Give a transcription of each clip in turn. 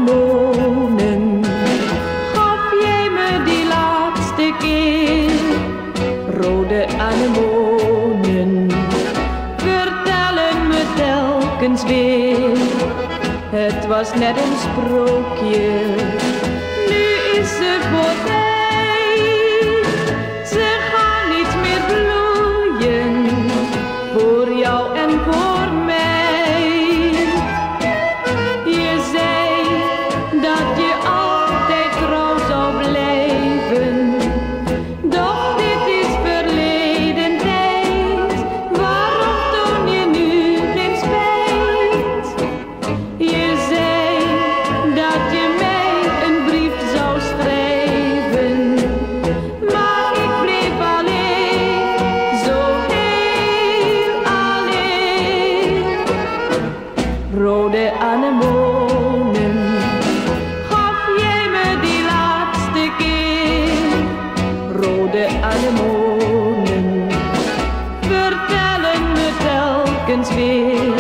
anemonen. Gaf jij me die laatste keer, rode anemonen, vertellen me telkens weer. Het was net een sprookje, nu is ze voorbij. Ze gaan niet meer bloeien, voor jou en voor mij. Je zei dat je altijd trouw zou blijven, doch dit is verleden tijd. Waarom toon je nu geen spijt? Je zei dat je mij een brief zou schrijven, maar ik bleef alleen, zo heel alleen. Rode anemonen, gaf jij me die laatste keer, rode anemonen, vertellen me telkens weer.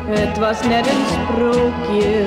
Het was net een sprookje,